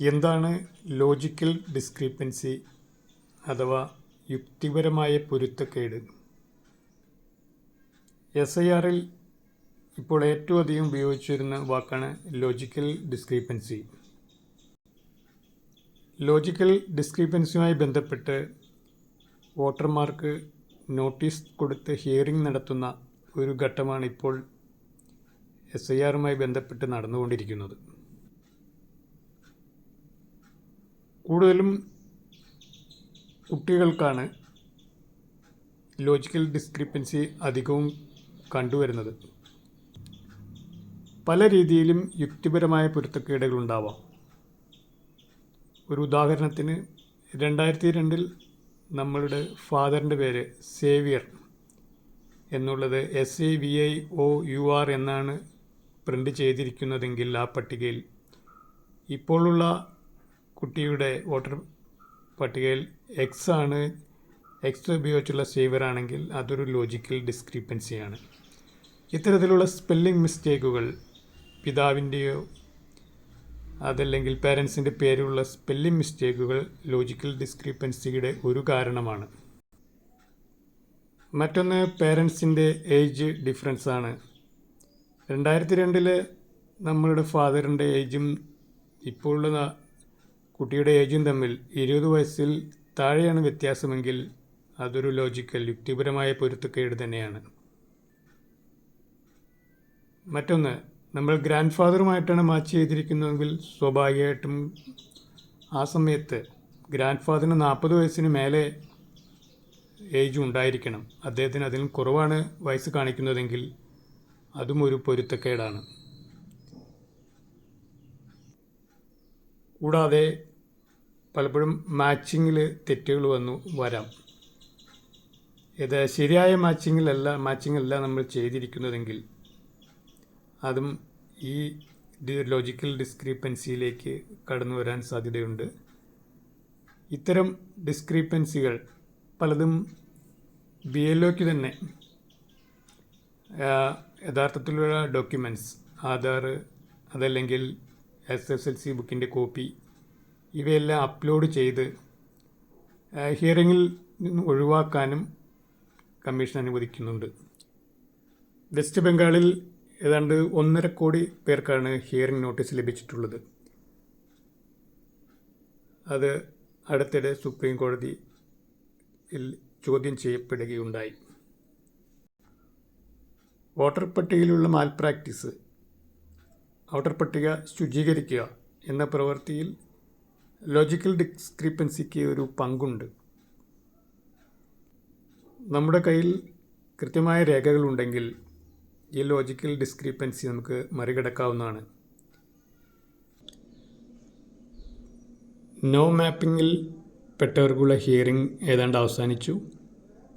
എന്താണ് logical discrepancy അഥവാ യുക്തിപരമായ പൊരുത്തക്കേട്? SIR-ൽ ഇപ്പോൾ ഏറ്റവും അധികം ഉപയോഗിച്ചു വരുന്ന വാക്കാണ് ലോജിക്കൽ ഡിസ്ക്രിപ്പൻസി. ലോജിക്കൽ ഡിസ്ക്രിപ്പൻസിയുമായി ബന്ധപ്പെട്ട് വോട്ടർമാർക്ക് നോട്ടീസ് കൊടുത്ത് ഹിയറിംഗ് നടത്തുന്ന ഒരു ഘട്ടമാണ് ഇപ്പോൾ SIR-മായി ബന്ധപ്പെട്ട് നടന്നുകൊണ്ടിരിക്കുന്നത്. കൂടുതലും കുട്ടികൾക്കാണ് ലോജിക്കൽ ഡിസ്ക്രിപ്പൻസി അധികവും കണ്ടുവരുന്നത്. പല രീതിയിലും യുക്തിപരമായ പൊരുത്തക്കേടുകൾ ഉണ്ടാവാം. ഒരു ഉദാഹരണത്തിന് 2002-ൽ നമ്മളുടെ ഫാദറിൻ്റെ പേര് സേവിയർ എന്നുള്ളത് SAVIOUR എന്നാണ് പ്രിൻ്റ് ചെയ്തിരിക്കുന്നതെങ്കിൽ ആ പട്ടികയിൽ ഇപ്പോഴുള്ള കുട്ടിയുടെ വോട്ടർ പട്ടികയിൽ എക്സ് ഉപയോഗിച്ചുള്ള സേവിയർ ആണെങ്കിൽ അതൊരു ലോജിക്കൽ ഡിസ്ക്രിപ്പൻസിയാണ്. ഇത്തരത്തിലുള്ള സ്പെല്ലിംഗ് മിസ്റ്റേക്കുകൾ പിതാവിൻ്റെയോ അതല്ലെങ്കിൽ പേരൻസിൻ്റെ പേരുള്ള സ്പെല്ലിംഗ് മിസ്റ്റേക്കുകൾ ലോജിക്കൽ ഡിസ്ക്രിപ്പൻസിയുടെ ഒരു കാരണമാണ്. മറ്റൊന്ന് പേരൻസിൻ്റെ ഏജ് ഡിഫറൻസ് ആണ്. 2002-ൽ നമ്മളുടെ ഫാദറിൻ്റെ ഏജും ഇപ്പോഴുള്ള കുട്ടിയുടെ ഏജും തമ്മിൽ 20 വയസ്സിൽ താഴെയാണ് വ്യത്യാസമെങ്കിൽ അതൊരു യുക്തിപരമായ പൊരുത്തക്കേട് തന്നെയാണ്. മറ്റൊന്ന്, നമ്മൾ ഗ്രാൻഡ് ഫാദറുമായിട്ടാണ് മാച്ച് ചെയ്തിരിക്കുന്നതെങ്കിൽ സ്വാഭാവികമായിട്ടും ആ സമയത്ത് ഗ്രാൻഡ് ഫാദറിന് 40 വയസ്സിന് മേലെ ഏജ് ഉണ്ടായിരിക്കണം. അദ്ദേഹത്തിന് അതിലും കുറവാണ് വയസ്സ് കാണിക്കുന്നതെങ്കിൽ അതും ഒരു പൊരുത്തക്കേടാണ്. കൂടാതെ പലപ്പോഴും മാച്ചിങ്ങിൽ തെറ്റുകൾ വരാം. ഇത് ശരിയായ മാച്ചിങ്ങല്ല നമ്മൾ ചെയ്തിരിക്കുന്നതെങ്കിൽ അതും ഈ ലോജിക്കൽ ഡിസ്ക്രിപ്പൻസിയിലേക്ക് കടന്നു വരാൻ സാധ്യതയുണ്ട്. ഇത്തരം ഡിസ്ക്രിപ്പൻസികൾ പലതും BLOയ്ക്ക് തന്നെ യഥാർത്ഥത്തിലുള്ള ഡോക്യുമെൻറ്റ്സ്, ആധാർ അതല്ലെങ്കിൽ SSLC ബുക്കിൻ്റെ കോപ്പി ഇവയെല്ലാം അപ്ലോഡ് ചെയ്ത് ഹിയറിങ്ങിൽ നിന്ന് ഒഴിവാക്കാനും കമ്മീഷൻ അനുവദിക്കുന്നുണ്ട്. വെസ്റ്റ് ബംഗാളിൽ ഏതാണ്ട് 1.5 കോടി പേർക്കാണ് ഹിയറിംഗ് നോട്ടീസ് ലഭിച്ചിട്ടുള്ളത്. അത് അടുത്തിടെ സുപ്രീം കോടതിയിൽ ചോദ്യം ചെയ്യപ്പെടുകയുണ്ടായി. വോട്ടർ പട്ടികയിലുള്ള മാൽപ്രാക്ടീസ്, വോട്ടർ പട്ടിക ശുചീകരിക്കുക എന്ന പ്രവൃത്തിയിൽ ലോജിക്കൽ ഡിസ്ക്രിപ്പൻസിക്ക് ഒരു പങ്കുണ്ട്. നമ്മുടെ കയ്യിൽ കൃത്യമായ രേഖകളുണ്ടെങ്കിൽ ഈ ലോജിക്കൽ ഡിസ്ക്രിപ്പൻസി നമുക്ക് മറികടക്കാവുന്നതാണ്. നോ മാപ്പിങ്ങിൽ പെട്ടവർക്കുള്ള ഹിയറിംഗ് ഏതാണ്ട് അവസാനിച്ചു.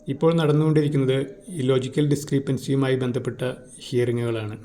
ഇപ്പോൾ നടന്നുകൊണ്ടിരിക്കുന്നത് ഈ ലോജിക്കൽ ഡിസ്ക്രിപ്പൻസിയുമായി ബന്ധപ്പെട്ട ഹിയറിങ്ങുകളാണ്.